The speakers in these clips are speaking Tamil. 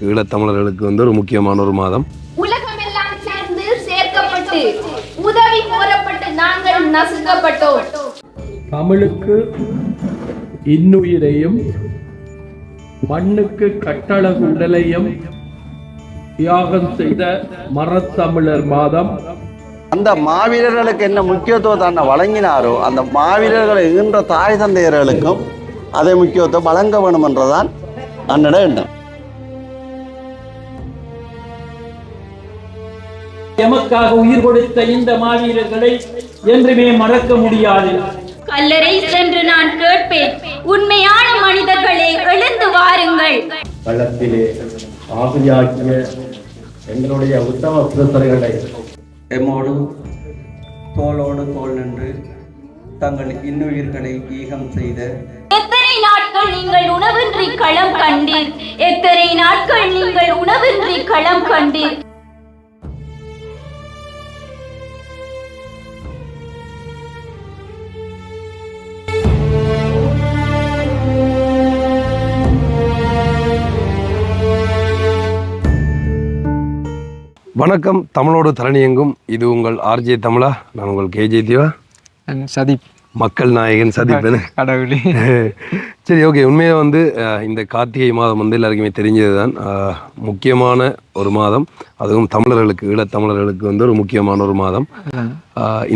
தமிழர்களுக்கு ஈழத்தமிழர்களுக்கு வந்து ஒரு முக்கியமான ஒரு மாதம். உலகமெல்லாம் சேர்ந்து சேர்க்கப்பட்டு உதவி கோரப்பட்டு நாங்கள் நசுக்கப்பட்டோம். தமிழுக்கு இன்னுயிரையும் மண்ணுக்கு கட்டழகு உடலையும் தியாகம் செய்த மரத்தமிழர் மாதம். அந்த மாவீரர்களுக்கு என்ன முக்கியத்துவத்தை வழங்கினாரோ அந்த மாவீரர்களை ஈன்ற தாய் தந்தையர்களுக்கும் அதை முக்கியத்துவம் வழங்க வேண்டும் என்றுதான் அன்னிட எண்ணம். எமக்காக உயிர் கொடுத்த இந்த மாவீரர்களை என்றுமே மறக்க முடியாது. கல்லறை சென்று நான் கேட்பேன், உண்மையான மனிதர்களே எழுந்து வாருங்கள். களத்திலே ஆவியாக்கிய எங்களுடைய உத்தம புதர்களை எம்மோடு தோளோடு தோள் நின்று தங்கள் இன்னுயிர்களை ஈகம் செய்த எத்தனை நாட்கள் நீங்கள் உணவின்றி களம் கண்டீர், எத்தனை நாட்கள் நீங்கள் உணவின்றி களம் கண்டீர். வணக்கம், தமிழோடு தரணியெங்கும். இது உங்கள் ஆர்ஜே தமிழா. நான் உங்கள் கேஜே தீவா, சதீப், மக்கள் நாயகன் சதீப். கடவுளே. சரி, ஓகே. உண்மையாக வந்து இந்த கார்த்திகை மாதம் வந்து எல்லாருக்குமே தெரிஞ்சது தான். முக்கியமான ஒரு மாதம், அதுவும் தமிழர்களுக்கு ஈழத்தமிழர்களுக்கு வந்து ஒரு முக்கியமான ஒரு மாதம்.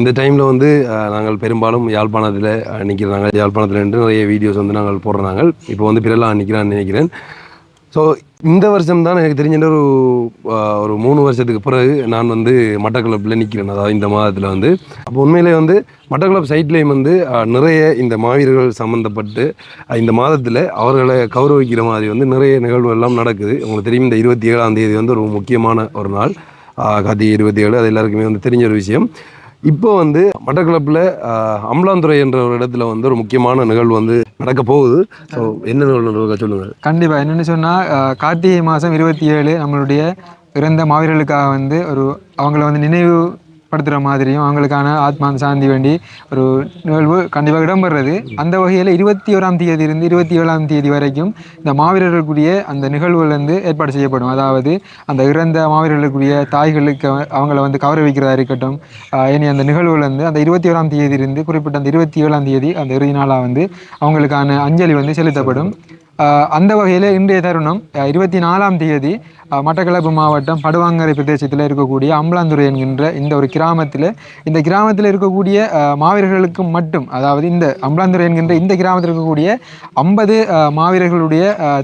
இந்த டைமில் வந்து நாங்கள் பெரும்பாலும் யாழ்ப்பாணத்தில் நிற்கிறாங்க. யாழ்ப்பாணத்தில் நின்று நிறைய வீடியோஸ் வந்து நாங்கள் போடுறாங்க. இப்போ வந்து பிறலாம் நிற்கிறான்னு நினைக்கிறேன். ஸோ இந்த வருஷம் தான் எனக்கு தெரிஞ்ச ஒரு 3 வருஷத்துக்கு பிறகு நான் வந்து மட்டக்களப்பில் நிற்கிறேன். அதாவது இந்த மாதத்தில் வந்து அப்போ உண்மையிலே வந்து மட்டக்களப்பு சைட்லேயும் வந்து நிறைய இந்த மாவீரர்கள் சம்மந்தப்பட்டு இந்த மாதத்தில் அவர்களை கௌரவிக்கிற மாதிரி வந்து நிறைய நிகழ்வு எல்லாம் நடக்குது. உங்களுக்கு தெரியும், இந்த 27ஆம் தேதி வந்து ஒரு முக்கியமான ஒரு நாள், கார்த்திகை 27. அது எல்லாருக்குமே வந்து தெரிஞ்ச ஒரு விஷயம். இப்போ வந்து மட்டக்களப்பில் அம்பலாந்துறை என்ற ஒரு இடத்துல வந்து ஒரு முக்கியமான நிகழ்வு வந்து நடக்க போகுது. ஸோ என்ன நிகழ்வு சொல்லுங்கள். கண்டிப்பாக. என்னென்னு சொன்னால், கார்த்திகை மாதம் 27 நம்மளுடைய இறந்த மாவீரர்களுக்காக வந்து அவங்கள வந்து நினைவுபடுத்துகிற மாதிரியும் அவங்களுக்கான ஆத்மா சாந்தி வேண்டி ஒரு நிகழ்வு கண்டிப்பாக இடம்பெறுறது. அந்த வகையில் 21ஆம் தேதியிலிருந்து 27ஆம் தேதி வரைக்கும் இந்த மாவீரர்களுக்குரிய அந்த நிகழ்வுகள் வந்து ஏற்பாடு செய்யப்படும். அதாவது அந்த இறந்த மாவீரர்களுக்குரிய தாய்களுக்கு அவங்கள வந்து கௌரவிக்கிறதா இருக்கட்டும். இனி அந்த நிகழ்வுகள் வந்து அந்த 21ஆம் தேதியிலிருந்து குறிப்பிட்ட அந்த 27ஆம் தேதி அந்த இறுதி நாளாக வந்து அவங்களுக்கான அஞ்சலி வந்து செலுத்தப்படும். அந்த வகையில் இன்றைய தருணம் 24ஆம் தேதி மட்டக்களப்பு மாவட்டம் படுவாங்கரை பிரதேசத்தில் இருக்கக்கூடிய அம்பலாந்துறை என்கின்ற இந்த ஒரு இந்த கிராமத்தில் இருக்கக்கூடிய மாவீரர்களுக்கு மட்டும், அதாவது இந்த அம்பலாந்துறை என்கின்ற இந்த கிராமத்தில் இருக்கக்கூடிய 50 மாவீரர்களுடைய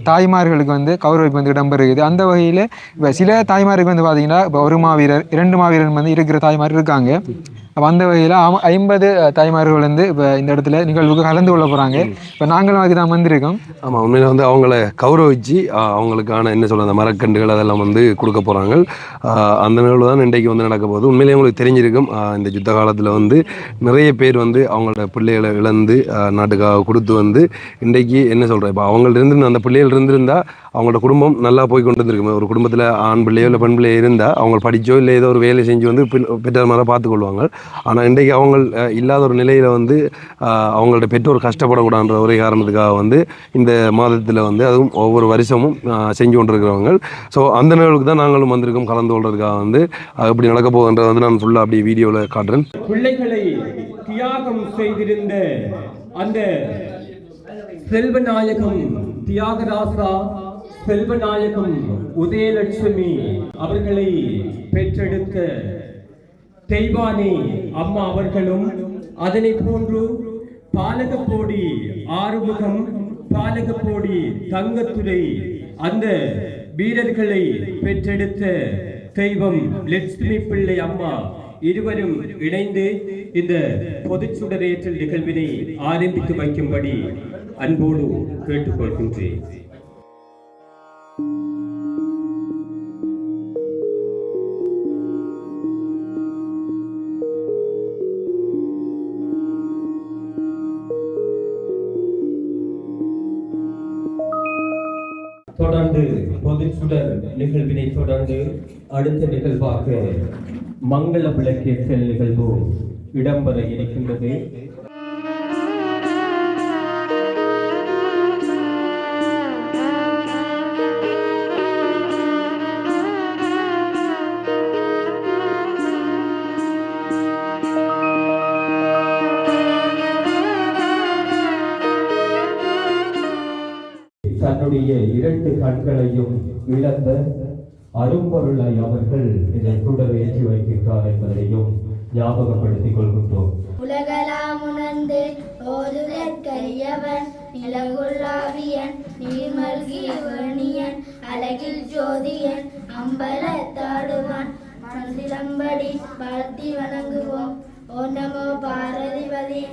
தாய்மார்களுக்கு வந்து கௌரவிப்பு வந்து இடம்பெறுகிறது. அந்த வகையில் இப்போ சில தாய்மாருக்கு வந்து பார்த்திங்கன்னா, இப்போ 1 மாவீரர் 2 மாவீரர் வந்து இருக்கிற தாய்மார் இருக்காங்க. அப்போ அந்த வகையில் 50 தாய்மார்கள் வந்து இப்போ இந்த இடத்துல நிகழ்வுக்கு கலந்து கொள்ள போகிறாங்க. இப்போ நாங்களும் அதுக்கு தான் வந்திருக்கோம். ஆமாம், உண்மையில் வந்து அவங்கள கௌரவிச்சு அவங்களுக்கான என்ன சொல்ல அந்த மரக்கண்டுகள் அதெல்லாம் வந்து கொடுக்க போகிறாங்க. அந்த நிகழ்வு தான் இன்றைக்கு வந்து நடக்க போகுது. உண்மையிலேயே உங்களுக்கு தெரிஞ்சிருக்கும், இந்த யுத்த காலத்தில் வந்து நிறைய பேர் வந்து அவங்களோட பிள்ளைகளை இழந்து நாட்டுக்காக கொடுத்து வந்து இன்றைக்கு என்ன சொல்கிறேன், இப்போ அவங்கள்ட்ட அந்த பிள்ளைகள் இருந்திருந்தால் அவங்களோட குடும்பம் நல்லா போய் கொண்டு வந்துருக்கும். ஒரு குடும்பத்தில் ஆண் பிள்ளையோ இல்லை பெண் பிள்ளையோ இருந்தால் அவங்க படித்தோ இல்லை ஏதோ ஒரு வேலை செஞ்சு வந்து பெற்றார் மாதிரி பார்த்துக்கொள்வாங்க. ஆனால் இன்றைக்கு அவங்க இல்லாத ஒரு நிலையில் வந்து அவங்களோட பெற்றோர் கஷ்டப்படக்கூடாதுன்ற ஒரே காரணத்துக்காக வந்து இந்த மாதத்தில் வந்து அதுவும் ஒவ்வொரு வருஷமும் செஞ்சு கொண்டிருக்கிறவங்க. ஸோ அந்த நிகழ்வுக்கு தான் நாங்களும் வந்திருக்கோம் கலந்து கொள்றதுக்காக. வந்து எப்படி நடக்க போகுதுன்றதை வந்து நான் ஃபுல்லாக அப்படி வீடியோவில் காட்டுறேன். பிள்ளைகளை தியாகம் செய்திருந்த அந்த செல்வநாயகம் தியாகராசா செல்வநாயகம் உதயலட்சுமி அவர்களை பெற்றெடுத்த தெய்வானி அம்மா அவர்களும், அதனை போன்று பாலகப்போடி ஆறுமுகம், பாலகப்போடி தங்கத்துறை அந்த வீரர்களை பெற்றெடுத்த தெய்வம் லட்சுமி பிள்ளை அம்மா இருவரும் இணைந்து இந்த பொதுச்சுடரேற்றல் நிகழ்வினை ஆரம்பித்து வைக்கும்படி அன்போடு கேட்டுக்கொள்கின்றேன். தொடர்ந்து பொதுச்சுடர் நிகழ்வினை தொடர்ந்து அடுத்த நிகழ்வாக மங்கள விளக்கேற்றல் நிகழ்வு இடம்பெற இருக்கின்றது. தன்னுடைய 2 கண்களையும் இழந்த அரும்பொருளை அவர்கள் இதை சுடர் ஏற்றி வைக்கின்றார் என்பதையும் ஞாபகப்படுத்திக் கொள்கின்றோம். உலகலாம் உணர்ந்து ஓதுதற்கரியவன் நிலங்குள்ளாவியன் நீர்மல்கி வேணியன் அழகில் ஜோதியன் அம்பலத்தாடுவான் மனசிலம்படி வாழ்த்தி வணங்குவோம். ஓ நமோ பாரதிபதி.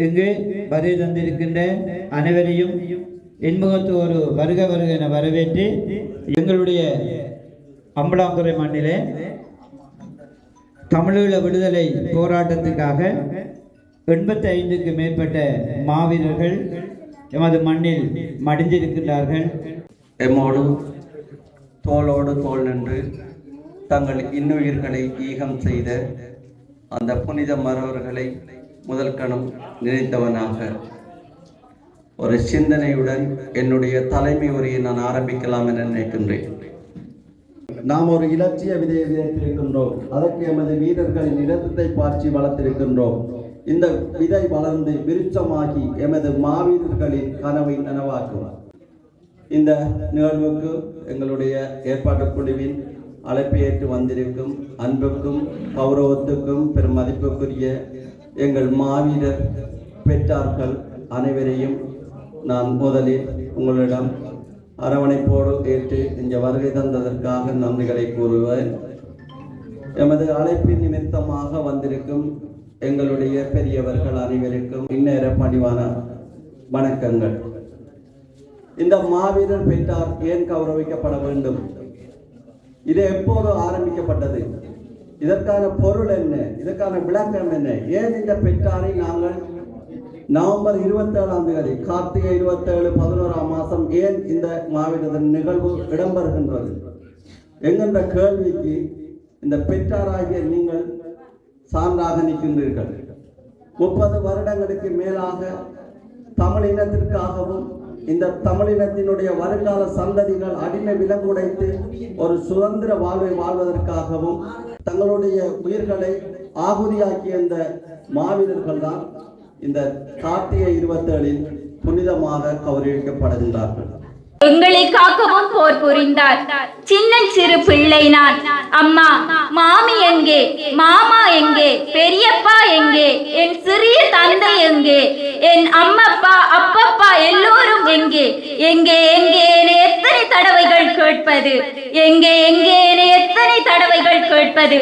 இங்கு வருகை தந்திருக்கின்ற அனைவரையும் இன்முகத்து ஒரு வருக வருக என வரவேற்று எங்களுடைய அம்பலாந்துறை மண்ணிலே தமிழீழ விடுதலை போராட்டத்துக்காக 85க்கு மேற்பட்ட மாவீரர்கள் எமது மண்ணில் மடிந்திருக்கின்றார்கள். எம்மோடு தோளோடு தோள் நின்று தங்கள் இன்னுயிர்களை ஈகம் செய்த அந்த புனித மறவர்களை முதல் கணம் நினைத்தவனாக ஒரு சிந்தனையுடன் என்னுடைய தலைமை உரையை நான் ஆரம்பிக்கலாம் என நினைக்கின்றேன். நாம் ஒரு இலட்சிய விதையை விதைத்திருக்கின்றோம். அதற்கு எமது வீரர்களின் இரத்தத்தை பாய்ச்சி வளர்த்திருக்கின்றோம். இந்த விதை வளர்ந்து விருட்சமாகி எமது மாவீரர்களின் கனவை நனவாக்கும். இந்த நிகழ்வுக்கு எங்களுடைய ஏற்பாட்டு குழுவின் அழைப்பை ஏற்று வந்திருக்கும் அன்புக்கும் கௌரவத்துக்கும் பெரும் மதிப்புக்குரிய எங்கள் மாவீரர் பெற்றார்கள் அனைவரையும் நான் முதலில் உங்களிடம் அரவணைப்போடு ஏற்று இங்கே வருகை தந்ததற்காக நன்றிகளை கூறுவேன். எமது அழைப்பின் நிமித்தமாக வந்திருக்கும் எங்களுடைய பெரியவர்கள் அனைவருக்கும் இந்நேர பணிவான வணக்கங்கள். இந்த மாவீரர் பெற்றார் ஏன் கௌரவிக்கப்பட வேண்டும்? இது எப்போது ஆரம்பிக்கப்பட்டது? இதற்கான பொருள் என்ன? இதற்கான விளக்கம் என்ன? ஏன் இந்த பெற்றாரை நாங்கள் நவம்பர் 27ஆம் தேதி கார்த்திகை 27 11ஆம் மாதம் ஏன் இந்த மாவீரர் நிகழ்வு இடம்பெறுகின்றது என்கின்ற கேள்விக்கு இந்த பெற்றாராகிய நீங்கள் சான்றாக நிற்கின்றீர்கள். 30 வருடங்களுக்கு மேலாக தமிழ் இனத்திற்காகவும் இந்த தமிழினத்தினுடைய வருங்கால சந்ததிகள் அடிமை விலங்குடைத்து ஒரு சுதந்திர வாழ்வை வாழ்வதற்காகவும் தங்களுடைய உயிர்களை ஆகுதியாக்கிய இந்த மாவீரர்கள் தான் இந்த கார்த்திகை 27இல் புனிதமாக கௌரவிக்கப்படுகின்றார்கள். எங்களை காக்கவும் போர் புரிந்தார். சின்ன சிறு பிள்ளை நான். அம்மா, மாமி எங்கே? மாமா எங்கே? பெரியப்பா எங்கே? என் சிறிய தந்தை எங்கே? என் அம்மப்பா அப்பப்பா எல்லோரும் எங்கே? எங்கே எங்கே என எத்தனை தடவைகள் கேட்பது? எங்கே எங்கே என எத்தனை தடவைகள் கேட்பது?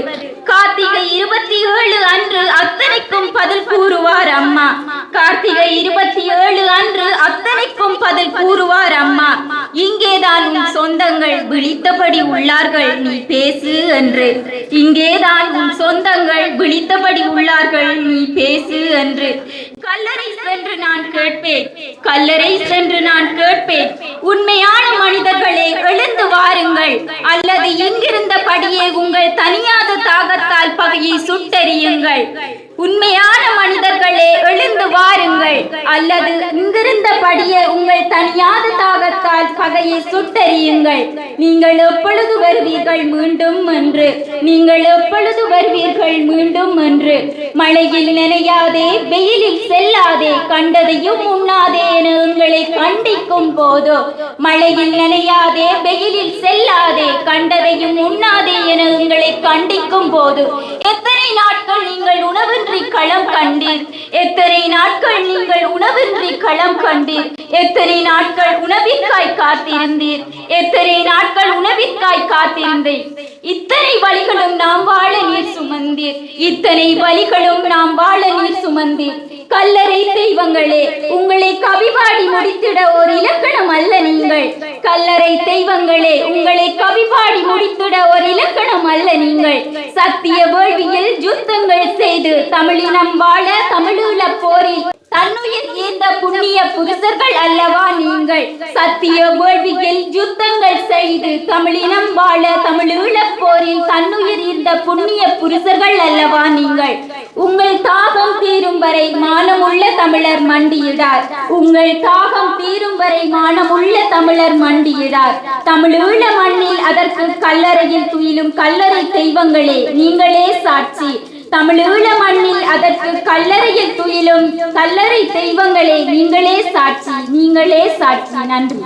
கார்த்திகை 27 அன்று அத்தனைக்கும் பதில் கூறுவார் அம்மா. கார்த்திகை 27 அன்று அத்தனைக்கும் பதில் கூறுவார் அம்மா. இங்கேதான் உன் சொந்தங்கள் விழித்தபடி உள்ளார்கள், நீ பேசு என்று. இங்கேதான் உன் சொந்தங்கள் விழித்தபடி உள்ளார்கள், நீ பேசு என்று. கல்லறை சென்று நான் கேட்பேன், கல்லறை சென்று நான் கேட்பேன், உண்மையான மனிதர்களே எழுந்து வாருங்கள், அல்லது இங்கிருந்தபடியே உங்கள் தனியாத தாகத்தால் பகையை சுட்டெறியுங்கள். உண்மையான மனிதர்களே எழுந்து வாருங்கள், அல்லது இங்கிருந்தபடியே உங்கள் தனியாத தாகத்தால் பகையை சுட்டெறியுங்கள். நீங்கள் எப்பொழுது வருவீர்கள் மீண்டும் என்று? நீங்கள் எப்பொழுது வருவீர்கள் மீண்டும் என்று? மழையில் நனையாதே, வெயிலில் செல்லாதே, கண்டதையும் உண்ணாதே என உங்களை கண்டிக்கும் போதோ, மழையில் நனையாதே, வெயிலில் செல்லாதே, கண்டதையும் உண்ணாதே என உங்களை கண்டிக்கும் போது எத்தனை நாட்கள் நீங்கள் உணவின்றி களம் கண்டீர்? எத்தனை நாட்கள் நீங்கள் உணவின்றி களம் கண்டீர்? எத்தனை நாட்கள் உணவிற்காய் காத்திருந்தீர். எத்தனை நாட்கள் உணவிற்காய் காத்திருந்தேன். இத்தனை வழிகளும் நாம் வாழ நீர் சுமந்தீர். இத்தனை வழிகளும் நாம் வாழ நீர் சுமந்தீர். கல்லறை தெய்வங்களே, உங்களை கவிபாடி முடித்திட ஒரு இலக்கணம் அல்ல நீங்கள். கல்லறை தெய்வங்களே, உங்களை கவிபாடி முடித்திட ஒரு இலக்கணம் அல்ல நீங்கள். சத்திய வேள்வியில் யுத்தங்கள் செய்து தமிழினம் வாழ தமிழீழ போரில் தன்னுயிர் ஈந்த புண்ணிய புருஷர்கள் அல்லவா நீங்கள். சத்திய வேள்வியில் யுத்தங்கள் செய்து தமிழினம் வாழ தமிழீழ போரில் தன்னுயிர் ஈந்த புண்ணிய புருஷர்கள் அல்லவா நீங்கள். உங்கள் தாகம் தீரும் வரை மானமுள்ள தமிழர் மண்டியிடார். உங்கள் தாகம் தீரும் வரை மானமுள்ள தமிழர் மண்டியிடார். தமிழீழ மண்ணில் அதற்கு கல்லறையில் துயிலும் கல்லறை தெய்வங்களே, நீங்களே சாட்சி. தமிழீழ மண்ணில் அதற்கு கல்லறையில் துயிலும் கல்லறை தெய்வங்களே, நீங்களே சாட்சி, நீங்களே சாட்சி. நன்றி.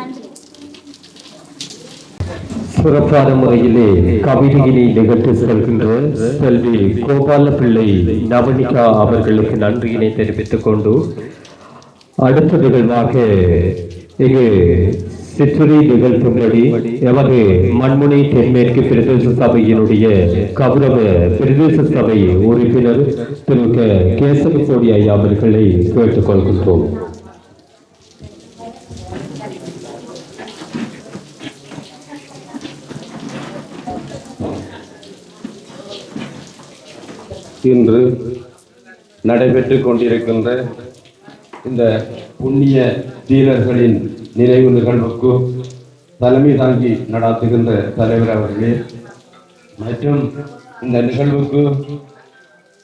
சிறப்பான முறையிலே கவிதையினை நிகழ்த்தி செல்கின்ற செல்வி கோபால பிள்ளை நவனிகா அவர்களுக்கு நன்றியினை தெரிவித்துக் கொண்டு அடுத்த நிகழ்வாக இங்கு சிற்றுரை நிகழ்த்தும்படி எமது மண்முனை தென்மேற்கு பிரதேச சபையினுடைய கௌரவ பிரதேச சபை உறுப்பினர் திரு கேசவ கோடி ஐயா அவர்களை கேட்டுக் கொள்கின்றோம். இன்று நடைபெற்று கொண்டிருக்கின்ற இந்த புண்ணிய தீரர்களின் நினைவு நிகழ்வுக்கு தலைமை தாங்கி நடாத்துகின்ற தலைவர் அவர்களே மற்றும் இந்த நிகழ்வுக்கு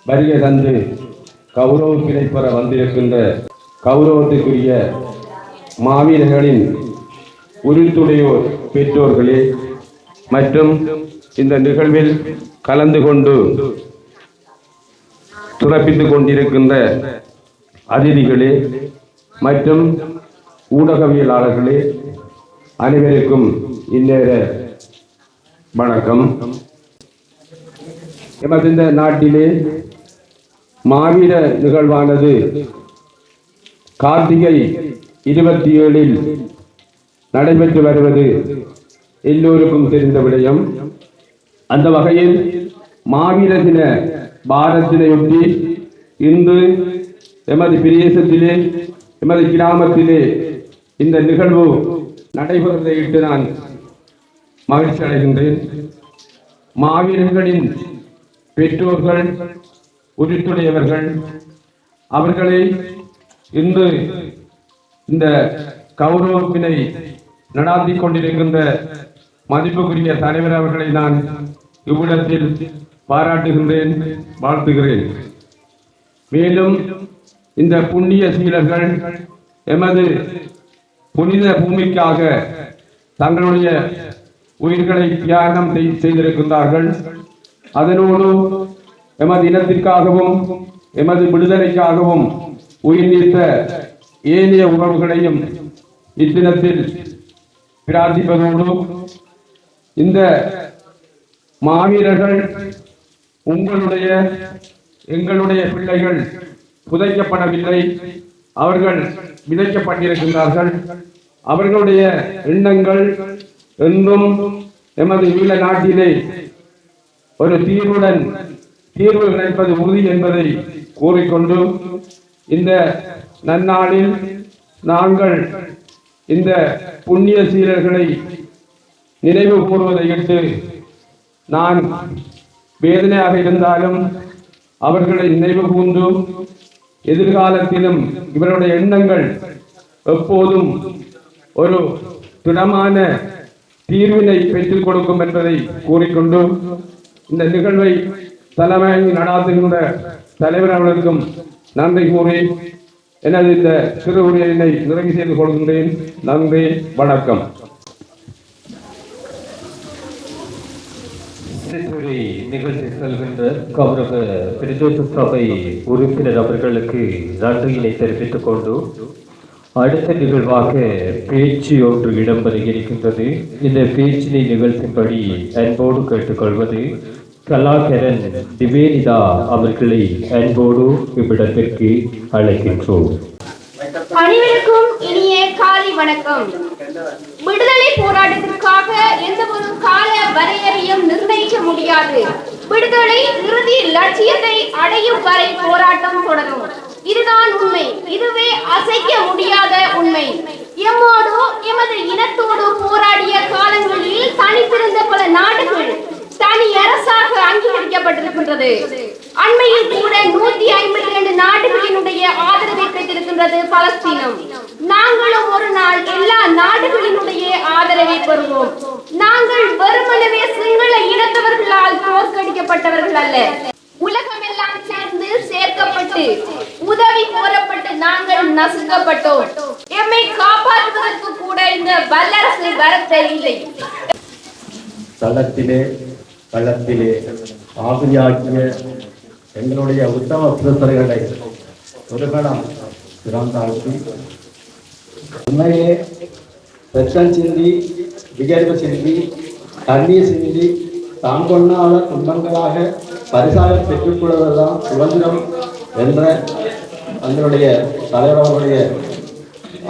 வருகை தந்து கௌரவத்தினை பெற வந்திருக்கின்ற கௌரவத்துக்குரிய மாவீரர்களின் உரித்துடையோர் பெற்றோர்களே மற்றும் இந்த நிகழ்வில் கலந்து கொண்டு சிறப்பித்துக் கொண்டிருக்கின்ற அதிதிகளே மற்றும் ஊடகவியலாளர்களே அனைவருக்கும் இந்நேர வணக்கம். எமது இந்த நாட்டிலே மாவீர நிகழ்வானது கார்த்திகை 27 நடைபெற்று வருவது எல்லோருக்கும் தெரிந்த விடயம். அந்த வகையில் மாவீர தின பாரத்தினையொட்டி இன்று எமது பிரதேசத்திலே எமது கிராமத்திலே இந்த நிகழ்வு நடைபெறுவதை இட்டு நான் மகிழ்ச்சி அடைகின்றேன். மாவீரர்களின் பெற்றோர்கள் உரித்துடையவர்கள் அவர்களை இன்று இந்த கௌரவத்தினை நடாத்தி கொண்டிருக்கின்ற மதிப்புக்குரிய தலைவர் அவர்களை நான் இவ்விடத்தில் பாராட்டுகின்றேன், வாழ்த்துகிறேன். மேலும் இந்த புண்ணிய சீலர்கள் எமது புனித பூமிக்காக தங்களுடைய உயிர்களை தியாகம் செய்திருக்கின்றார்கள். அதனோடு எமது இனத்திற்காகவும் எமது விடுதலைக்காகவும் உயிர் நீத்த ஏனைய உறவுகளையும் இத்தினத்தில் பிரார்த்திப்பதோடு இந்த மாவீரர்கள் உங்களுடைய எங்களுடைய பிள்ளைகள் புதைக்கப்படவில்லை, அவர்கள் விதைக்கப்பட்டிருக்கின்றார்கள். அவர்களுடைய எண்ணங்கள் என்றும் எமது ஈழ நாட்டிலே ஒரு தீர்வு கிடைப்பது உறுதி என்பதை கூறிக்கொண்டு இந்த நன்னாளில் நாங்கள் இந்த புண்ணிய சீரர்களை நினைவு கூறுவதையிட்டு நான் வேதனையாக இருந்தாலும் அவர்களை நினைவு கூர்ந்து எதிர்காலத்திலும் இவருடைய எண்ணங்கள் எப்போதும் ஒரு திடமான தீர்வினை பெற்றுக் கொடுக்கும் என்பதை கூறிக்கொண்டு இந்த நிகழ்வை தலைமை நடாத்துகின்ற தலைவர் அவர்களுக்கும் நன்றி கூறி எனது இந்த சிறு உரையினை நிறைவு செய்து கொள்கின்றேன். நன்றி, வணக்கம். நிகழ்ச்சி செல்கின்ற கௌரவ பிரதேச சபை உறுப்பினர் அவர்களுக்கு நன்றியினை தெரிவித்துக் கொண்டு அடுத்த நிகழ்வாக பேச்சு ஒன்று இடம்பெற இருக்கின்றது. இந்த பேச்சினை நிகழ்த்தும்படி அன்போடு கேட்டுக்கொள்வது கலாகரன் திவேனிதா அவர்களை அன்போடு இவ்விடத்திற்கு அழைக்கின்றோம். அனைவருக்கும் இனிய காலை வணக்கம். விடுதலை போராட்டத்திற்காக எந்த ஒரு கால வரையறையும் நிர்ணயிக்க முடியாது. விடுதலை இறுதி லட்சியத்தை அடையும் வரை போராட்டம் தொடரும். இதுதான் உண்மை. இதுவே அசைக்க முடியாத உண்மை. எம்மோடு எமது இனத்தோடு போராடிய காலங்களில் தனித்திருந்த பல நாடுகள் தனி அரசாக அங்கீகரிக்கப்பட்டிருக்கின்றது. அண்மையில் கூட 152 நாடுகளினுடைய ஆதரவை பெற்றிருக்கின்றது பலஸ்தீனம். நாங்களும் ஒரு நாள் எல்லா நாடுகளினுடைய ஆதரவை பெறுவோம். நாங்கள் வெறுமனவே சிங்கள இனத்தவர்களால் தோற்கடிக்கப்பட்டவர்கள் அல்ல. உலகமெல்லாம் சேர்ந்து சேர்க்கப்பட்டு உதவி கோரப்பட்டு நாங்கள் நசுக்கப்பட்டோம். எம்மை காப்பாற்றுவதற்கு கூட இந்த வல்லரசு வரத்தேவையில்லை. தளத்திலே களத்திலே ஆகுதியாகிய எங்களுடைய உத்தம பிரசரைகளை ஒருகணம் சிறந்தாழ்த்தி உண்மையே ரத்தம் சிந்தி விகர்வு சிந்தி கண்ணீர் சிந்தி தான் கொண்டாட துன்பங்களாக பரிசாக பெற்றுக்கொள்வதுதான் சுதந்திரம் என்ற தங்களுடைய தலைவர்களுடைய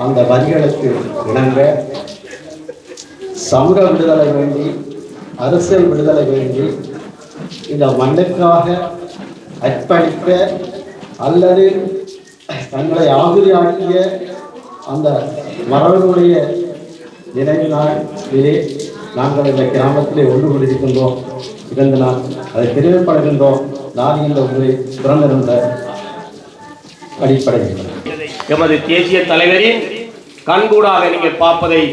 அந்த வரிகளுக்கு இணங்க சமூக விடுதலை வேண்டி அரசியல் விடுதலை வேண்டி இந்த மண்ணுக்காக அர்ப்பணிக்க அல்லது தங்களை ஆகுதியாக்கிய அந்த மரபுடைய நினைவு நாளிலே நாங்கள் இந்த கிராமத்திலே ஒன்று கொண்டிருக்கின்றோம். இரண்டு நாள் அதை தெரிவிக்கப்படுகின்றோம். நான் இந்த உரை பிறந்திருந்த அடிப்படையில் எமது தேசிய தலைவரின் கண்கூடாக நீங்கள் பார்ப்பதை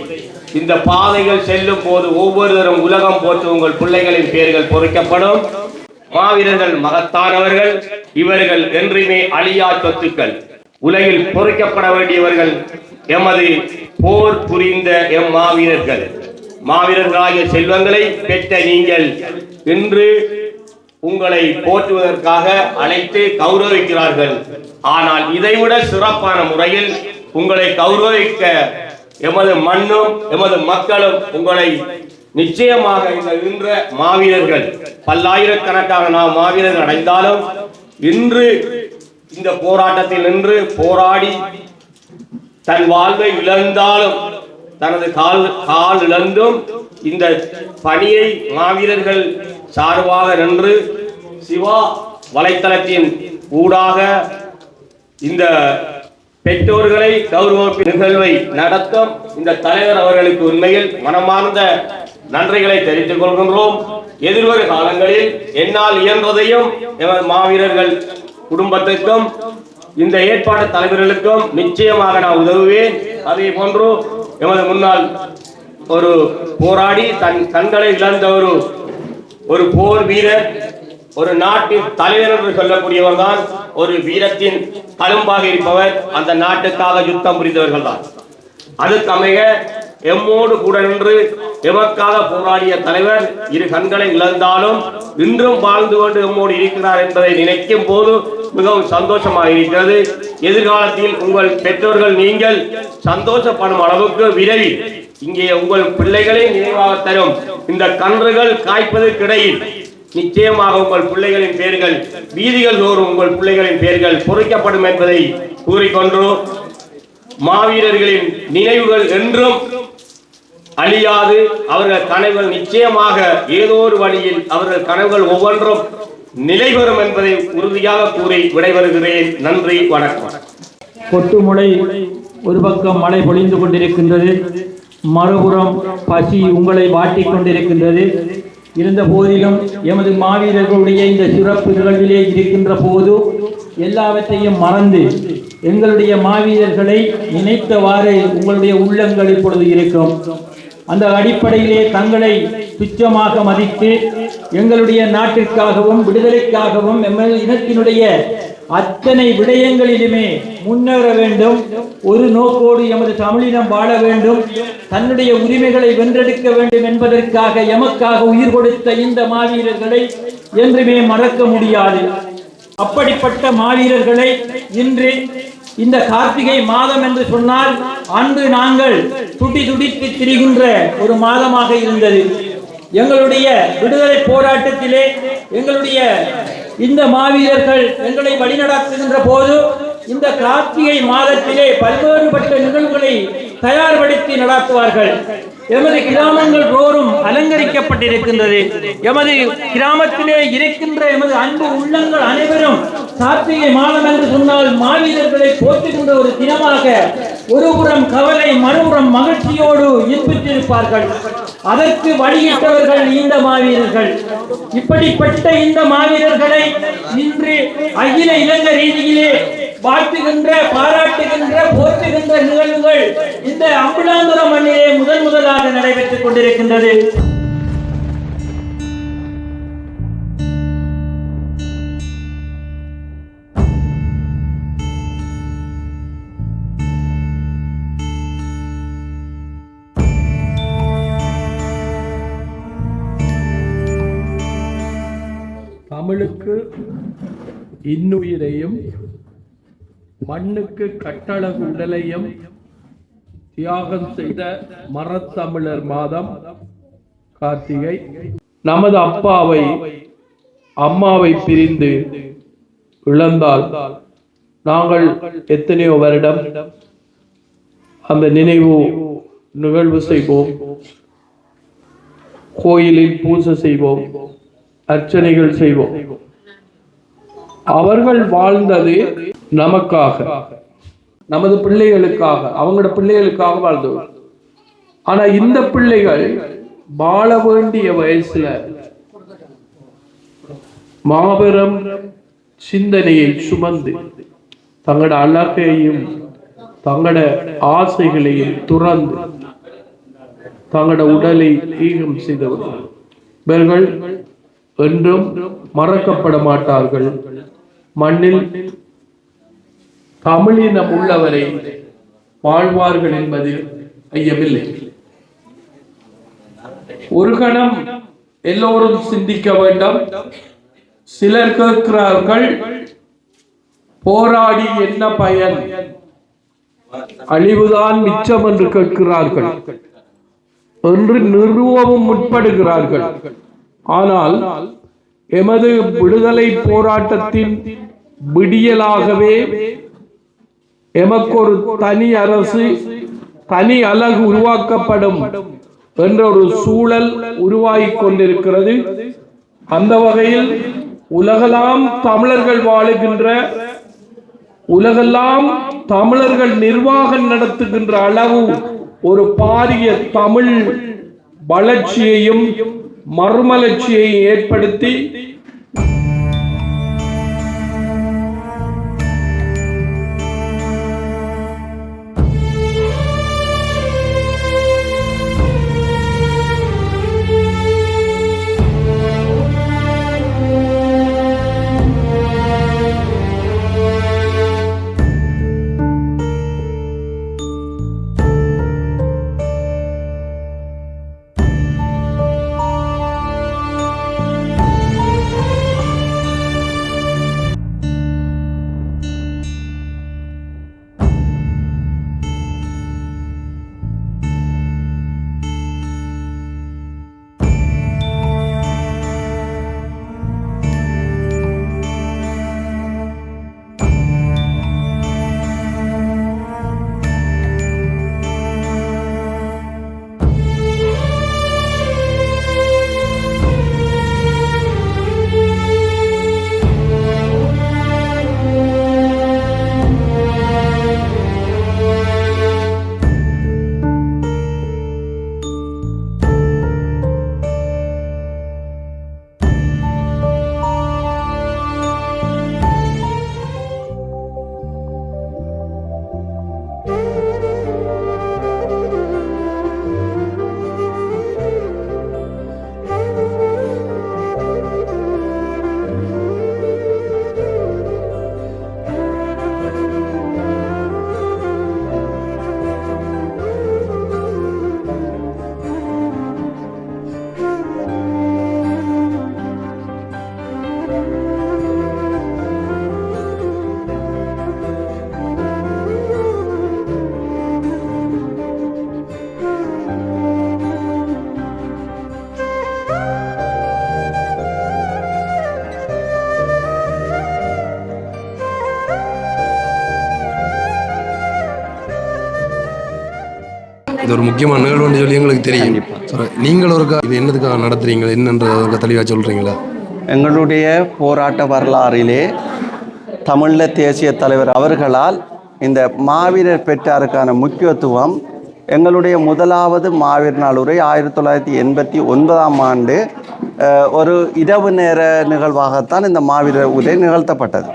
இந்த பாதைகள் செல்லும் போது ஒவ்வொருவரும் உலகம் போற்று உங்கள் பிள்ளைகளின் பெயர்கள் பொறிக்கப்படும். மாவீரர்கள் மகத்தானவர்கள். இவர்கள் என்றுமே அழியா சொத்துக்கள். உலகில் பொறிக்கப்பட வேண்டியவர்கள் எமது போர் புரிந்த எம் மாவீரர்கள். மாவீரர்களாகிய செல்வங்களை பெற்ற நீங்கள் இன்று உங்களை போற்றுவதற்காக அழைத்து கௌரவிக்கிறார்கள். ஆனால் இதைவிட சிறப்பான முறையில் உங்களை கௌரவிக்க எமது மண்ணும் எமது மக்களும் உங்களை நிச்சயமாக இன்ற மாவீரர்கள் பல்லாயிரக்கணக்கான நாம் மாவீரர்கள் அடைந்தாலும் இன்று இந்த போராட்டத்தில் நின்று போராடி தன் வாழ்வை இழந்தாலும் தனது கால் இழந்தும் இந்த பணியை மாவீரர்கள் சார்பாக நின்று சிவா வலைத்தளத்தின் ஊடாக இந்த பெற்றோர்களை கௌரவிப்பு நிகழ்வை நடத்தும் இந்த தலைவர் அவர்களுக்கு உண்மையில் மனமார்ந்த நன்றிகளை தெரிவித்துக் கொள்கின்றோம். எதிர்வரும் காலங்களில் என்னால் இயன்றதையும் எமது மாவீரர்கள் குடும்பத்திற்கும் இந்த ஏற்பாடு தலைவர்களுக்கும் நிச்சயமாக நான் உதவுவேன். அதே போன்று எமது முன்னாள் ஒரு போராடி தன் கண்களை இழந்த ஒரு போர் வீரர், ஒரு நாட்டின் தலைவர் என்று சொல்லக்கூடியவர் தான் ஒரு வீரத்தின் தழும்பாக இருப்பவர். அந்த நாட்டுக்காக யுத்தம் புரிந்தவர்கள் தான். அதுக்கு அமைய எம்மோடு கூட நின்று எமக்காக போராடிய தலைவர் இரு கண்களை இழந்தாலும் இன்றும் வாழ்ந்து கொண்டு எம்மோடு இருக்கிறார் என்பதை நினைக்கும் போது மிகவும் சந்தோஷமாக இருக்கிறது. எதிர்காலத்தில் உங்கள் பெற்றோர்கள் நீங்கள் சந்தோஷப்படும் அளவுக்கு விரைவில் இங்கே உங்கள் பிள்ளைகளை நினைவாக தரும் இந்த கன்றுகள் காய்ப்பதற்கிடையில் நிச்சயமாக உங்கள் பிள்ளைகளின் பெயர்கள் வீதிகள் தோறும் உங்கள் பிள்ளைகளின் பெயர்கள் பொறிக்கப்படும் என்பதை கூறிக்கொண்டு மாவீரர்களின் நினைவுகள் என்றும் அழியாது. அவர்கள் கனவுகள் நிச்சயமாக ஏதோ ஒரு வழியில் அவர்கள் கனவுகள் ஒவ்வொன்றும் நிலைபெறும் என்பதை உறுதியாக கூறி விடைபெறுகிறேன். நன்றி, வணக்கம். கொட்டுமுளை ஒரு பக்கம் மழை பொழிந்து கொண்டிருக்கின்றது, மறுபுறம் பசி உங்களை வாட்டிக் கொண்டிருக்கின்றது. இருந்த போதிலும் எமது மாவீரர்களுடைய இந்த சிறப்பு நிகழ்விலே இருக்கின்ற போது எல்லாவற்றையும் மறந்து எங்களுடைய மாவீரர்களை நினைத்தவாறு உங்களுடைய உள்ளங்கள் இப்பொழுது இருக்கும். அந்த அடிப்படையிலே தங்களை துச்சமாக மதித்து எங்களுடைய நாட்டிற்காகவும் விடுதலைக்காகவும் எமது இனத்தினுடைய அத்தனை விடயங்களிலுமே முன்னேற வேண்டும். ஒரு நோக்கோடு எமது தமிழினம் வாழ வேண்டும், தன்னுடைய உரிமைகளை வென்றெடுக்க வேண்டும் என்பதற்காக எமக்காக உயிர் கொடுத்த இந்த மாவீரர்களை என்றுமே மறக்க முடியாது. அப்படிப்பட்ட மாவீரர்களை இன்று இந்த கார்த்திகை மாதம் என்று சொன்னால் அன்று நாங்கள் துடித்து திரிகின்ற ஒரு மாதமாக இருந்தது. எங்களுடைய விடுதலை போராட்டத்திலே எங்களுடைய இந்த மாவீரர்கள் எங்களை வழிநடத்துகின்ற போது இந்த கார்த்திகை மாதத்திலே பல்வேறுபட்ட நிகழ்வுகளை தயார்படுத்தி நடத்துவார்கள். எமது கிராமங்கள் தோறும் அலங்கரிக்கப்பட்டிருக்கின்றது. எமது கிராமத்திலே இருக்கின்ற எமது அன்பு உள்ளங்கள் அனைவரும் கார்த்திகை மாதம் என்று சொன்னால் மாவீரர்களை போற்றுகின்ற ஒரு தினமாக ஒருபுறம் கவலை மறுபுறம் மகிழ்ச்சியோடு ஈர்ப்பித்திருப்பார்கள். அதற்கு வழியிட்டவர்கள் இந்த மாவீரர்கள். இப்படிப்பட்ட இந்த மாவீரர்களை இன்று அகில இலங்கை ரீதியிலே வாழ்த்துகின்ற, பாராட்டுகின்ற, போற்றுகின்ற நிகழ்வுகள் இந்த அம்புலாந்துரம் மண்ணிலே முதலாக நடைபெற்றுக் கொண்டிருக்கின்றது. தமிழுக்கு இன்னுயிரையும் மண்ணுக்கு கட்டழகு உடலையும் தியாகம் செய்த மரத்தமிழர் மாதம் கார்த்திகை. நமது அப்பாவை அம்மாவை பிரிந்து இழந்தால் நாங்கள் எத்தனையோ வருடம் அந்த நினைவு நிகழ்வு செய்வோம், கோயிலில் பூஜை செய்வோம், அர்ச்சனைகள் செய்வோம். அவர்கள் வாழ்ந்தது நமக்காக, நமது பிள்ளைகளுக்காக, அவங்களோட பிள்ளைகளுக்காக வாழ்ந்தவர். ஆனா இந்த பிள்ளைகள் வாழ வேண்டிய வயசுல மாபெரும் சிந்தனையை சுமந்து தங்களோட அழகையும் தங்களோட ஆசைகளையும் துறந்து தங்களோட உடலை ஈகம் செய்தவர்கள். இவர்கள் என்றும் மறக்கப்பட மாட்டார்கள். மண்ணில் தமிழினம் உள்ளவரை வாழ்வார்கள் என்பதில் ஐயமில்லை. ஒரு கணம் எல்லோரும் சிந்திக்க வேண்டும். சிலர் கேட்கிறார்கள், போராடி என்ன பயன், அழிவுதான் மிச்சம் என்று கேட்கிறார்கள் என்று நிறுவவும் முற்படுகிறார்கள். ஆனால் எமது விடுதலை போராட்டத்தின் விடியலாகவே எமக்கு ஒரு தனி அரசு, தனி அலகு உருவாக்கப்படும் என்ற ஒரு சூழல் உருவாகிக் கொண்டிருக்கிறது. அந்த வகையில் உலகெல்லாம் தமிழர்கள் வாழுகின்ற, உலகெல்லாம் தமிழர்கள் நிர்வாகம் நடத்துகின்ற அளவு ஒரு பாரிய தமிழ் வளர்ச்சியையும் மறுமலர்ச்சியையும் ஏற்படுத்தி இது ஒரு முக்கியமான நிகழ்வுன்னு சொல்லி எங்களுக்கு தெரியும். நீங்கள் ஒரு இது என்னதுக்காக நடத்துறீங்க, என்னன்ற தெளிவாக சொல்கிறீங்களா? எங்களுடைய போராட்ட வரலாறிலே தமிழில் தேசிய தலைவர் அவர்களால் இந்த மாவீரர் பெற்றாருக்கான முக்கியத்துவம் எங்களுடைய முதலாவது மாவீரர் நாள் உரை 1989ஆம் ஆண்டு ஒரு இரவு நேர நிகழ்வாகத்தான் இந்த மாவீரர் உரை நிகழ்த்தப்பட்டது.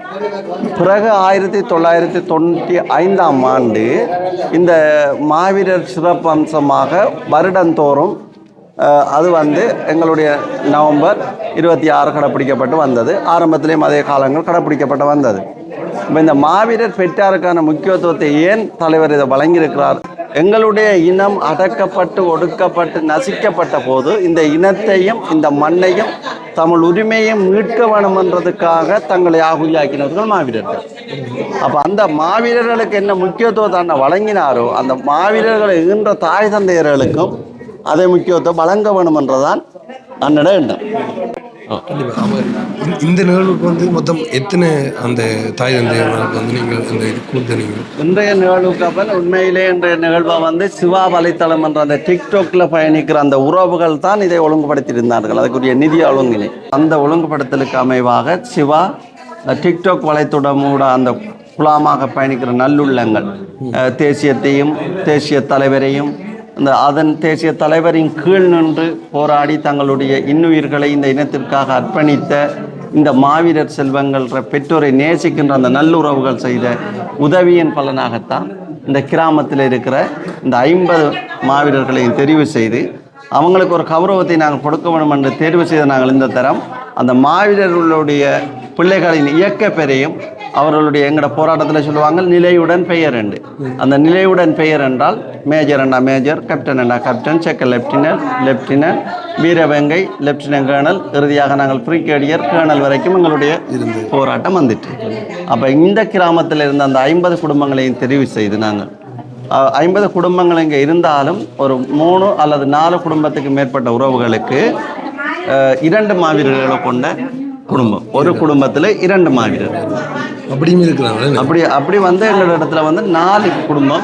பிறகு 1995ஆம் ஆண்டு இந்த மாவீரர் சிறப்பம்சமாக வருடந்தோறும் அது எங்களுடைய நவம்பர் 26 கடைப்பிடிக்கப்பட்டு வந்தது. ஆரம்பத்திலேயும் அதே காலங்கள் கடைப்பிடிக்கப்பட்டு வந்தது. இப்போ இந்த மாவீரர் பெற்றாருக்கான முக்கியத்துவத்தை ஏன் தலைவர் இதை வழங்கியிருக்கிறார்? எங்களுடைய இனம் அடக்கப்பட்டு ஒடுக்கப்பட்டு நசிக்கப்பட்ட போது இந்த இனத்தையும் இந்த மண்ணையும் தமிழ் உரிமையும் மீட்க வேணுமென்றதுக்காக தங்களை ஆகுதியாக்கினவர்கள் மாவீரர்கள். அப்போ அந்த மாவீரர்களுக்கு என்ன முக்கியத்துவத்தை வழங்கினாரோ அந்த மாவீரர்களை ஈன்ற தாய் தந்தையர்களுக்கும் அதே முக்கியத்துவம் வழங்க வேணுமென்றதான் அன்னட எண்ணம். இந்த நிகழ்வுக்கு மொத்தம் எத்தனை அந்த தாய் தந்தையர்களுக்கு நீங்கள் இந்த இது கொடுத்தீங்க? இன்றைய நிகழ்வுக்கு உண்மையிலே இன்றைய நிகழ்வை சிவா வலைத்தளம் என்ற அந்த டிக்டாக்ல பயணிக்கிற அந்த உறவுகள் தான் இதை ஒழுங்குபடுத்தியிருந்தார்கள். அதுக்குரிய நிதி ஒழுங்கினை அந்த ஒழுங்குபடுத்தலுக்கு அமைவாக சிவா டிக்டாக் வலைத்தளமோட அந்த குழாமாக பயணிக்கிற நல்லுள்ளங்கள் தேசியத்தையும் தேசிய தலைவரையும் அதன் தேசிய தலைவரின் கீழ் நின்று போராடி தங்களுடைய இன்னுயிர்களை இந்த இனத்திற்காக அர்ப்பணித்த இந்த மாவீரர் செல்வங்கள் பெற்றோரை நேசிக்கின்ற அந்த நல்லுறவுகள் செய்த உதவியின் பலனாகத்தான் இந்த கிராமத்தில் இருக்கிற இந்த 50 மாவீரர்களையும் தெரிவு செய்து அவங்களுக்கு ஒரு கௌரவத்தை நாங்கள் கொடுக்க வேண்டும் என்று தேர்வு செய்த நாங்கள் இந்த தரம் அந்த மாவீரர்களுடைய பிள்ளைகளின் இயக்க பெறையும் அவர்களுடைய எங்களோட போராட்டத்தில் சொல்லுவாங்க நிலையுடன் பெயர் என்று. அந்த நிலையுடன் பெயர் என்றால் மேஜர் என்றா மேஜர், கேப்டன் என்றா கேப்டன், செக்கல் லெப்டினன்ட், வீரவெங்கை லெப்டினன்ட் கேர்னல், இறுதியாக நாங்கள் பிரிகேடியர் கேர்னல் வரைக்கும் எங்களுடைய போராட்டம் வந்துட்டு. அப்போ இந்த கிராமத்தில் இருந்த அந்த 50 குடும்பங்களையும் தெரிவு செய்து நாங்கள் 50 குடும்பங்கள் இங்கே இருந்தாலும் ஒரு 3 அல்லது 4 குடும்பத்துக்கு மேற்பட்ட உறவுகளுக்கு 2 மாவீரர்களை கொண்ட குடும்பம், ஒரு குடும்பத்தில் 2 மாவீரர்கள் அப்படியும் இருக்கிறாங்க. அப்படி எங்களோட இடத்துல 4 குடும்பம்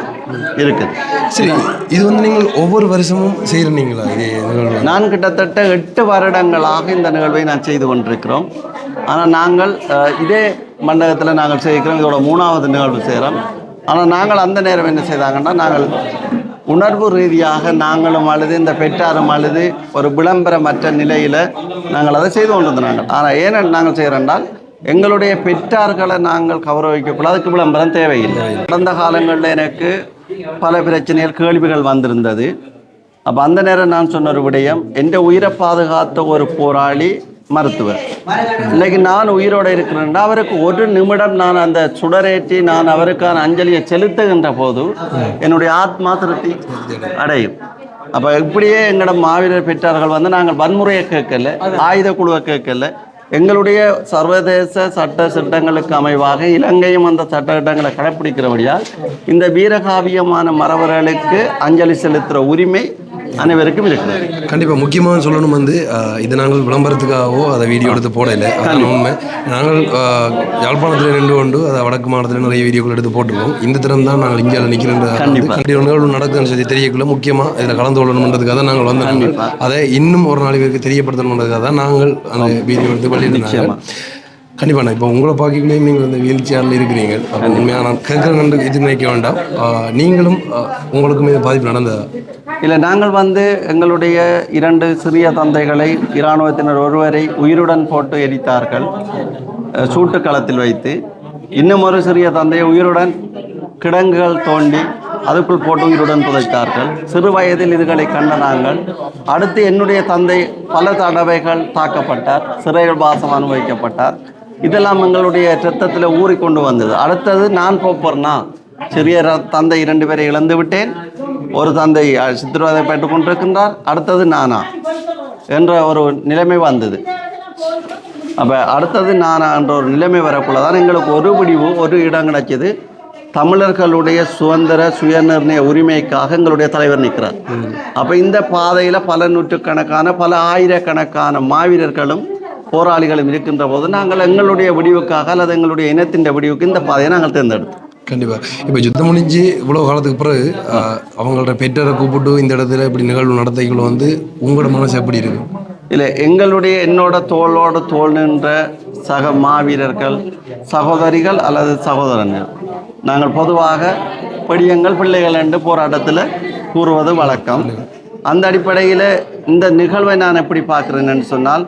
இருக்குது. சரி, இது நீங்கள் ஒவ்வொரு வருஷமும் செய்கிறீங்களா? நான் கிட்டத்தட்ட 8 வருடங்களாக இந்த நிகழ்வை நான் செய்து கொண்டிருக்கிறோம். ஆனால் நாங்கள் இதே மண்டபத்தில் நாங்கள் செய்கிறோம். இதோட 3வது நிகழ்வு செய்கிறோம். ஆனால் நாங்கள் அந்த நேரம் என்ன செய்தாங்கன்னா நாங்கள் உணர்வு ரீதியாக நாங்களும் அழுது இந்த பெற்றாரும் அழுது ஒரு விளம்பரமற்ற நிலையில் நாங்கள் அதை செய்து கொண்டிருந்தோம். நாங்கள் ஆனால் ஏன் நாங்கள் செய்கிறோம்னால் எங்களுடைய பெற்றார்களை நாங்கள் கௌரவிக்கக்கூடாது, அதுக்கு விளம்பரம் தேவையில்லை. கடந்த காலங்களில் எனக்கு பல பிரச்சனைகள் கேள்விகள் வந்திருந்தது. அப்போ அந்த நேரம் நான் சொன்ன ஒரு விடயம், எந்த உயிரை பாதுகாத்த ஒரு போராளி மருத்துவர். இன்னைக்கு நான் உயிரோடு இருக்கிறேன்னா அவருக்கு ஒரு நிமிடம் நான் அந்த சுடரேற்றி நான் அவருக்கான அஞ்சலியை செலுத்துகின்ற போது என்னுடைய ஆத்மா திருப்தி அடையும். அப்போ இப்படியே எங்களோட மாவீரர் பெற்றார்கள் நாங்கள் வன்முறையை கேட்கல, ஆயுத குழுவை கேட்கல. எங்களுடைய சர்வதேச சட்ட சட்டங்களுக்கு அமைவாக இலங்கையும் அந்த சட்டங்களை கடைப்பிடிக்கிறபடியால் இந்த வீரகாவியமான மரபர்களுக்கு அஞ்சலி செலுத்துகிற உரிமை அனைவருக்கும் இருக்குது. கண்டிப்பாக முக்கியமாக சொல்லணும் இது நாங்கள் விளம்பரத்துக்காகவோ அதை வீடியோ எடுத்து போடலை. அதான் உண்மை. நாங்கள் யாழ்ப்பாணத்தில் நின்று கொண்டு அதை வடக்கு மாநிலத்தில் நிறைய வீடியோக்கள் எடுத்து போட்டுருக்கோம். இந்த தினம் தான் நாங்கள் இந்தியாவில் நிற்கிறோம். நிகழ்வு நடக்குதுன்னு சொல்லி தெரியக்குள்ள முக்கியமாக இதில் கலந்து கொள்ளணுன்றதுக்காக தான் நாங்கள் வந்தோம். அதை இன்னும் ஒரு நாலு பேருக்கு தெரியப்படுத்தணுன்றதுக்காக தான் நாங்கள் அந்த வீடியோ எடுத்து வெளியிட்டு. கண்டிப்பாண்ணா, இப்போ உங்களை பார்க்கலையும் நீங்கள் இந்த வீல் சேரில் இருக்கிறீங்க. உண்மையாக நான் கேட்குறேன் இது நினைக்க வேண்டாம். நீங்களும் உங்களுக்கும் இது பாதிப்பு நடந்ததா? இல்லை, நாங்கள் எங்களுடைய 2 சிறிய தந்தைகளை இராணுவத்தினர் ஒருவரை உயிருடன் போட்டு எரித்தார்கள் சூட்டுக்களத்தில் வைத்து. இன்னும் ஒரு சிறிய தந்தையை உயிருடன் கிடங்குகள் தோண்டி அதுக்குள் போட்டு உயிருடன் புதைத்தார்கள். சிறு வயதில் இதுகளை கண்ட நாங்கள். அடுத்து என்னுடைய தந்தை பல தடவைகள் தாக்கப்பட்டார், சிறைகள் வாசம் அனுபவிக்கப்பட்டார். இதெல்லாம் எங்களுடைய ரத்தத்தில் ஊறிக்கொண்டு வந்தது. அடுத்தது நான் போப்பர்னா சிறிய தந்தை 2 பேரை இழந்து விட்டேன். ஒரு தந்தை சித்திரவதை பெற்றுக் கொண்டிருக்கின்றார். அடுத்தது நானா என்ற ஒரு நிலைமை வந்தது. அப்போ அடுத்தது நானா என்ற ஒரு நிலைமை வரக்குள்ளதான் எங்களுக்கு ஒரு முடிவு, ஒரு இடம் கிடைச்சது. தமிழர்களுடைய சுதந்திர சுயநிர்ணய உரிமைக்காக எங்களுடைய தலைவர் நிற்கிறார். அப்போ இந்த பாதையில் பல நூற்றுக்கணக்கான பல ஆயிரக்கணக்கான மாவீரர்களும் போராளிகளும் இருக்கின்ற போது நாங்கள் எங்களுடைய விடிவுக்காக அல்லது எங்களுடைய இனத்தின் விடிவுக்கு இந்த பாதையை நாங்கள் தேர்ந்தெடுத்தோம். கண்டிப்பாக. இப்போ யுத்தம் முடிஞ்சு இவ்வளோ காலத்துக்கு பிறகு அவங்களோட பெற்றோரை கூப்பிட்டு இந்த இடத்துல இப்படி நிகழ்வு நடத்தைகள் வந்து உங்களோட மனசு எப்படி இருக்கு? இல்லை, என்னோட தோளோடு தோல் நின்ற சக மாவீரர்கள், சகோதரிகள் அல்லது சகோதரர்கள், நாங்கள் பொதுவாக படியங்கள் பிள்ளைகள் என்று போராட்டத்தில் கூறுவது வழக்கம். அந்த அடிப்படையில் இந்த நிகழ்வை நான் எப்படி பார்க்குறேன்னு சொன்னால்,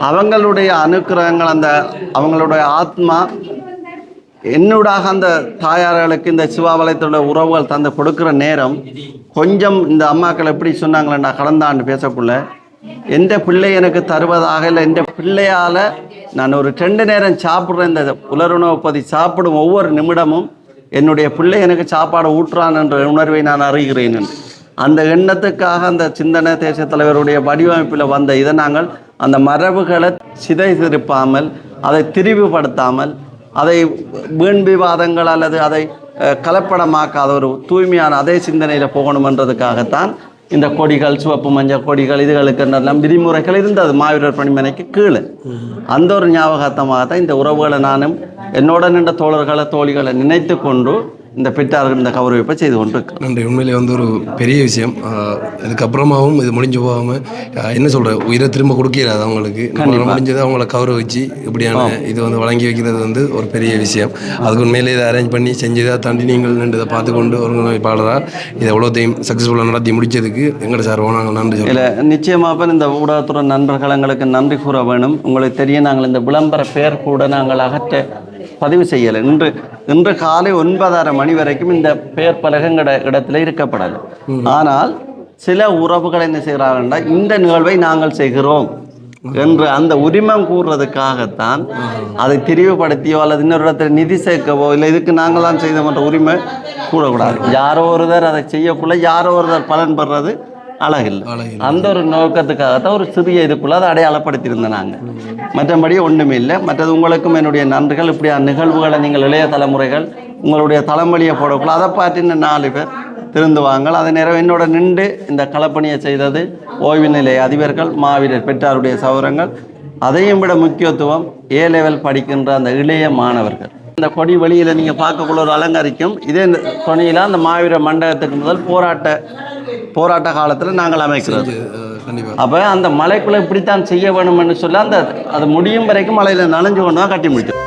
அவங்களுடைய அனுக்கிரகங்கள், அவங்களுடைய ஆத்மா என்னூடாக அந்த தாயார்களுக்கு இந்த சிவாலயத்தோட உறவுகள் தந்து கொடுக்குற நேரம் கொஞ்சம் இந்த அம்மாக்கள் எப்படி சொன்னாங்களேண்டா கடந்த ஆண்டு பேசக்குள்ள, எந்த பிள்ளை எனக்கு தருவதாக இல்லை, எந்த பிள்ளையால் நான் ஒரு 2 நேரம் சாப்பிட்றேன், இந்த உலருணவு பதி சாப்பிடும் ஒவ்வொரு நிமிடமும் என்னுடைய பிள்ளை எனக்கு சாப்பாடு ஊட்டுறான் என்ற உணர்வை நான் அறிகிறேன். அந்த எண்ணத்துக்காக அந்த சிந்தனை தேசிய தலைவருடைய வடிவமைப்பில் வந்த இதை நாங்கள் அந்த மரபுகளை சிதைத்திருப்பாமல், அதை திரிவுபடுத்தாமல், அதை வீண் விவாதங்கள் அல்லது அதை கலப்படமாக்காத ஒரு தூய்மையான அதே சிந்தனையில் போகணுமென்றதுக்காகத்தான் இந்த கொடிகள், சிவப்பு மஞ்சள் கொடிகள், இதுகளுக்கு எல்லாம் விதிமுறைகள் இருந்தது மாவீரர் பணிமனைக்கு கீழே. அந்த ஒரு ஞாபகத்தமாக இந்த உறவுகளை நானும் என்னோட நின்ற தோழர்களை தோழிகளை நினைத்து கொண்டு இந்த பெற்றார்கள் இந்த கௌரவிப்பை செய்து கொண்டு நன்றி. உண்மையிலே வந்து ஒரு பெரிய விஷயம். இதுக்கப்புறமாவும் இது முடிஞ்சு போகாமல் என்ன சொல்கிற உயிரை திரும்ப கொடுக்கிறாது அவங்களுக்கு. முடிஞ்சதை அவங்கள கௌரவிச்சு இப்படியான இது வந்து வழங்கி வைக்கிறது வந்து ஒரு பெரிய விஷயம். அதுக்கு உண்மையிலே இதை அரேஞ்ச் பண்ணி செஞ்சதை தாண்டி நீங்கள் நின்று இதை பார்த்து கொண்டு ஒருங்கிணைப்பாளராக இதை எவ்வளோத்தையும் சக்ஸஸ்ஃபுல்லாக நடத்தி முடித்ததுக்கு எங்களோட சார்பாக நாங்கள் நன்றி சொல்லுங்கள். இல்லை, நிச்சயமாக இந்த ஊடகத்துறை நண்பர்கள் எங்களுக்கு நன்றி கூற வேணும். உங்களுக்கு தெரியும், நாங்கள் இந்த விளம்பர பெயர் கூட நாங்கள் அகற்ற பதிவு செய்யலை. இன்று காலை 9:30 மணி வரைக்கும் இந்த பெயர் பலகங்கட இடத்துல இருக்கப்படலை. ஆனால் சில உறவுகள் என்ன செய்கிறாங்கன்னா, இந்த நிகழ்வை நாங்கள் செய்கிறோம் என்று அந்த உரிமம் கூறுறதுக்காகத்தான் அதை திரிவுபடுத்தியோ அல்லது இன்னொரு இடத்துல நிதி சேர்க்கவோ இல்லை இதுக்கு நாங்களாம் செய்தோம் என்ற உரிமை கூடக்கூடாது. யாரோ ஒருவர் அதை செய்யக்குள்ள யாரோ ஒருவர் பலன் பெறுறது அழகில்லை. அந்த ஒரு நோக்கத்துக்காகத்தான் ஒரு சிறிய இதுக்குள்ள அதை அடையாளப்படுத்தியிருந்தோம் நாங்கள். மற்றபடி ஒன்றுமே இல்லை. மற்றது உங்களுக்கும் என்னுடைய நன்றிகள். இப்படியான நிகழ்வுகளை நீங்கள் இளைய தலைமுறைகள் உங்களுடைய தலைமொழியை போடக்குள்ள அதை பார்த்து இன்னும் 4 பேர் திருந்துவாங்க. அதே நேரம் என்னோட நின்று இந்த களப்பணியை செய்தது ஓய்வு நிலைய அதிபர்கள், மாவீரர் பெற்றாருடைய சௌரங்கள், அதையும் விட முக்கியத்துவம் A லெவல் படிக்கின்ற அந்த இளைய மாணவர்கள். இந்த கொடி வெளியில் நீங்கள் பார்க்கக்குள்ள ஒரு அலங்கரிக்கும். இதே கொடியில் அந்த மாவீரர் மண்டபத்துக்கு முதல் போராட்ட காலத்தில் நாங்கள் அமைக்கிறது. அப்போ அந்த மலைக்குள்ளே இப்படித்தான் செய்ய வேணும்னு சொல்ல அது முடியும் வரைக்கும் மலையில் நனைஞ்சு கொண்டு தான் கட்டி முடிச்சோம்.